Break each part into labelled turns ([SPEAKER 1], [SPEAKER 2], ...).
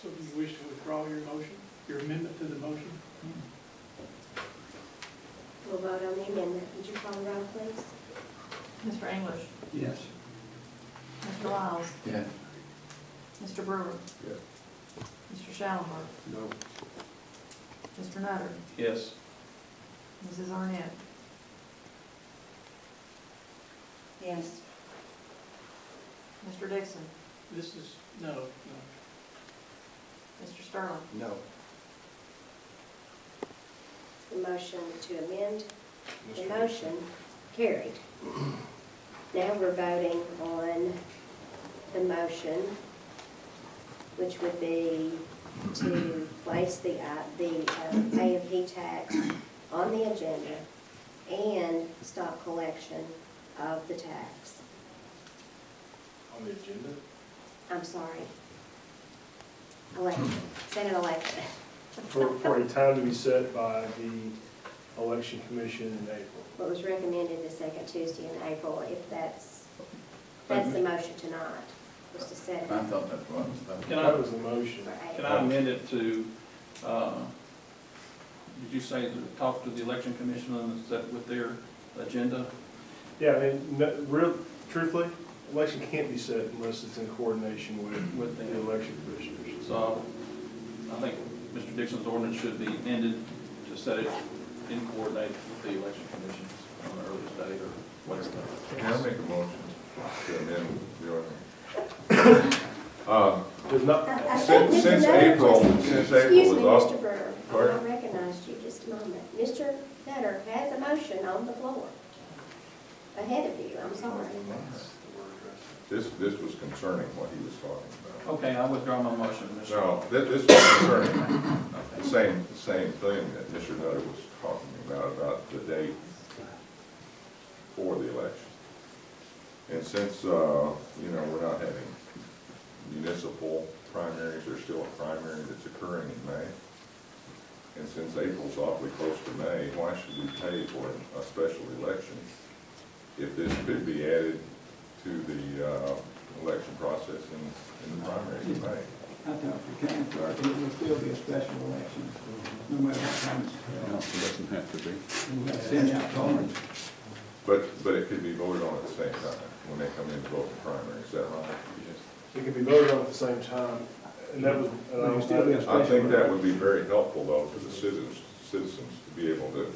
[SPEAKER 1] So do you wish to withdraw your motion, your amendment to the motion?
[SPEAKER 2] We'll vote on the amendment. Would you call the roll, please?
[SPEAKER 3] Mr. English,
[SPEAKER 1] Yes.
[SPEAKER 3] Mr. Wiles,
[SPEAKER 4] Yeah.
[SPEAKER 3] Mr. Brewer,
[SPEAKER 4] Yes.
[SPEAKER 3] Mr. Shallenberg,
[SPEAKER 4] No.
[SPEAKER 3] Mr. Nutter,
[SPEAKER 4] Yes.
[SPEAKER 3] Mrs. Arnett,
[SPEAKER 2] Yes.
[SPEAKER 3] Mr. Dixon,
[SPEAKER 1] This is, no.
[SPEAKER 3] Mr. Sterling,
[SPEAKER 4] No.
[SPEAKER 2] The motion to amend the motion carried. Now we're voting on the motion, which would be to place the pay of heat tax on the agenda and stop collection of the tax.
[SPEAKER 4] On the agenda?
[SPEAKER 2] I'm sorry. Election, Senate election.
[SPEAKER 5] For a time to be set by the election commission in April.
[SPEAKER 2] What was recommended the second Tuesday in April, if that's the motion tonight, was to set it
[SPEAKER 4] I thought that's what I was thinking.
[SPEAKER 1] Can I-
[SPEAKER 5] That was the motion.
[SPEAKER 2] for
[SPEAKER 1] Can
[SPEAKER 2] April.
[SPEAKER 1] I amend it to, did you say to talk to the election commission and set with their agenda?
[SPEAKER 5] Yeah, truthfully, election can't be set unless it's in coordination with the election commissioners.
[SPEAKER 1] So I think Mr. Dixon's ordinance should be amended to set it in coordinate with the election commission on the earliest date or whatever.
[SPEAKER 6] Can I make a motion to amend the ordinance?
[SPEAKER 5] Does not,
[SPEAKER 6] Since April
[SPEAKER 2] Excuse
[SPEAKER 6] was
[SPEAKER 2] me,
[SPEAKER 6] up.
[SPEAKER 2] Mr. Brewer,
[SPEAKER 6] Pardon?
[SPEAKER 2] I recognized you just a moment. Mr. Nutter has a motion on the floor. Ahead of you, I'm sorry.
[SPEAKER 6] This was concerning what he was talking about.
[SPEAKER 1] Okay, I withdraw my motion, Mr.
[SPEAKER 6] No, this was concerning the same thing that Mr. Nutter was talking about the date for the election. And since, we're not having municipal primaries, there's still a primary that's occurring in May. And since April's awfully close to May, why should we pay for a special election if this could be added to the election process in the primaries in May?
[SPEAKER 7] I thought you can, it will still be a special election, no matter what time it's
[SPEAKER 4] No, it doesn't have to be.
[SPEAKER 7] we got to send out cards.
[SPEAKER 6] But it could be voted on at the same time when they come in to vote in the primary, is that right?
[SPEAKER 5] it can be voted on at the same time, and that was, and I
[SPEAKER 7] It'll
[SPEAKER 5] was,
[SPEAKER 7] still be a
[SPEAKER 6] I think that would be very helpful though to the citizens to be able to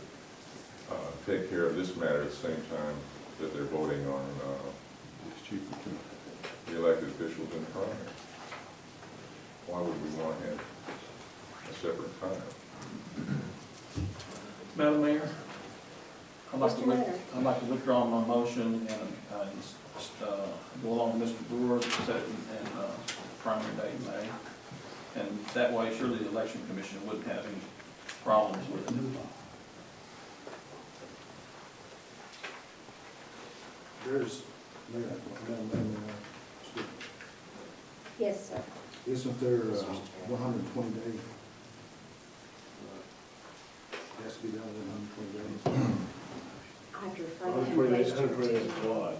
[SPEAKER 6] take care of this matter at the same time that they're voting on
[SPEAKER 4] It's cheaper too.
[SPEAKER 6] the elected officials in the primary. Why would we want to have a separate time?
[SPEAKER 1] Madam Mayor,
[SPEAKER 2] Mr. Nutter.
[SPEAKER 1] I'd like to withdraw my motion and go along with Mr. Brewer, set it in primary date in May. And that way, surely the election commission wouldn't have any problems with it.
[SPEAKER 7] There's,
[SPEAKER 2] Yes, sir.
[SPEAKER 7] isn't there 120 days? Has to be done in 120 days.
[SPEAKER 2] I have to refer that
[SPEAKER 5] 120 days,
[SPEAKER 2] question
[SPEAKER 5] 120 days
[SPEAKER 2] to
[SPEAKER 5] why?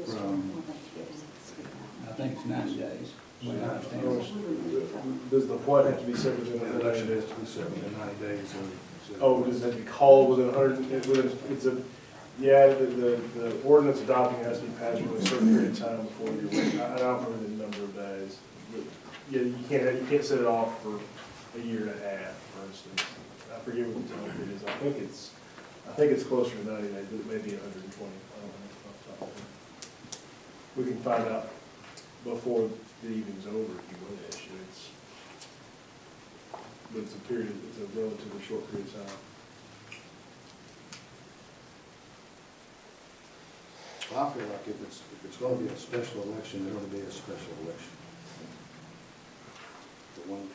[SPEAKER 7] From, I think it's 90 days. the way I understand it.
[SPEAKER 5] Does the what have to be set within
[SPEAKER 7] The
[SPEAKER 5] 100
[SPEAKER 7] election
[SPEAKER 5] days?
[SPEAKER 7] has to be set within 90 days of.
[SPEAKER 5] Oh, does it have to be called within 100, it's a, yeah, the ordinance adopting has to be passed within a certain period of time before the election. I don't remember the number of days. But yeah, you can't set it off for a year and a half, for instance. I forget what the time period is. I think it's closer to 90 days, but it may be 120. I don't know off the top of my head. We can find out before the evening's over if you wish. But it's a relatively short period of time.
[SPEAKER 7] I feel like if it's going to be a special election, there ought to be a special election. The one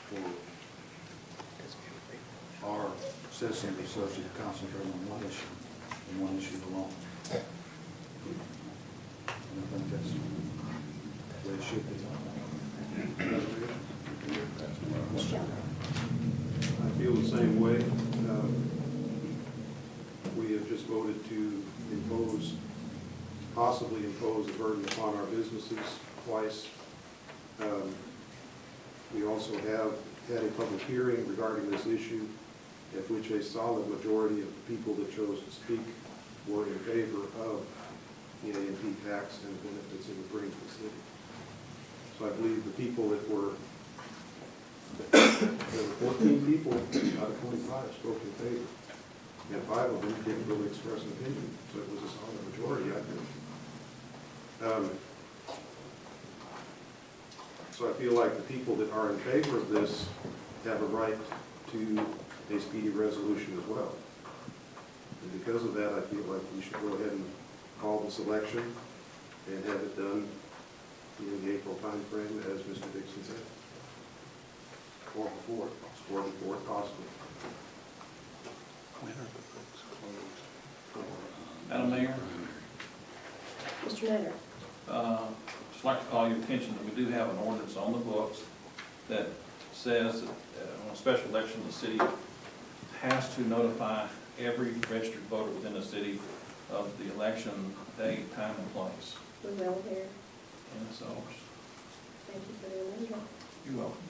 [SPEAKER 7] for our citizens of Searcy to concentrate on one issue and one issue alone. And I think that's the way it should be.
[SPEAKER 8] I feel the same way. We have just voted to possibly impose a burden upon our businesses twice. We also also have had a public hearing regarding this issue, at which a solid majority of the people that chose to speak were in favor of the A&P tax and the benefits it would bring to the city. So I believe the people that were, there were 14 people out of 25 spoke in favor, and 5 of them didn't really express an opinion, so it was a solid majority, I think. So I feel like the people that are in favor of this have a right to a speedy resolution as well. And because of that, I feel like we should go ahead and call this election and have it done in the April timeframe, as Mr. Dixon said. Or before possible.
[SPEAKER 1] Madam Mayor,
[SPEAKER 2] Mr. Nutter?
[SPEAKER 1] just like to call your attention that we do have an ordinance on the books that says that on a special election, the city has to notify every registered voter within the city of the election date, time, and place.
[SPEAKER 2] We will here.
[SPEAKER 1] And so,
[SPEAKER 2] Thank you for the reminder.
[SPEAKER 1] you're welcome.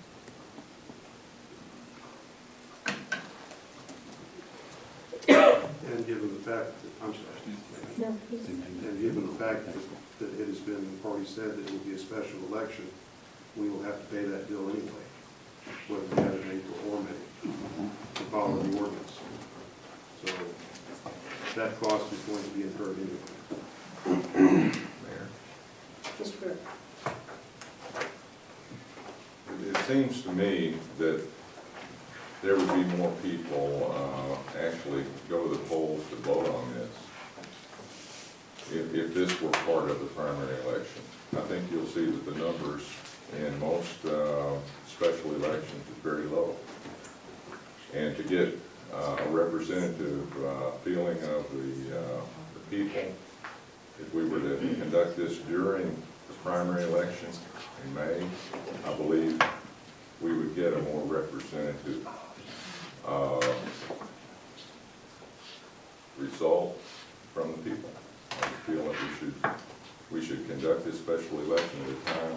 [SPEAKER 8] And given the fact that, I'm sorry,
[SPEAKER 2] No, please.
[SPEAKER 8] and given the fact that it has been already said that it will be a special election, we will have to pay that bill anyway, whether we have it in April or May, to follow the ordinance. So that cost is going to be incurred anyway.
[SPEAKER 6] Mayor?
[SPEAKER 2] Mr. Brewer?
[SPEAKER 6] It seems to me that there would be more people actually go to the polls to vote on this if this were part of the primary election. I think you'll see that the numbers in most special elections is very low. And to get a representative feeling of the people, if we were to conduct this during the primary election in May, I believe we would get a more representative result from the people. I feel like we should conduct this special election at a time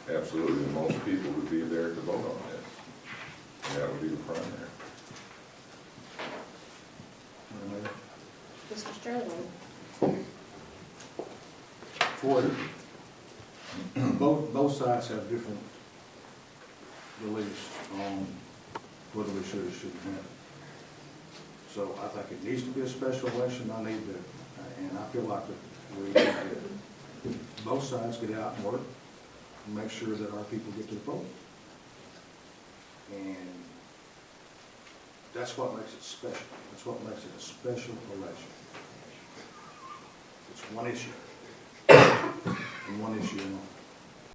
[SPEAKER 6] when absolutely most people would be there to vote on this. And that would be the primary.
[SPEAKER 2] Mr. Sterling?
[SPEAKER 9] For both sides have different beliefs on whether we should or shouldn't have it. So I think it needs to be a special election. I need to, and I feel like that we need to, both sides get out and work and make sure that our people get to the vote. And that's what makes it special. That's what makes it a special election. It's one issue. And one issue only.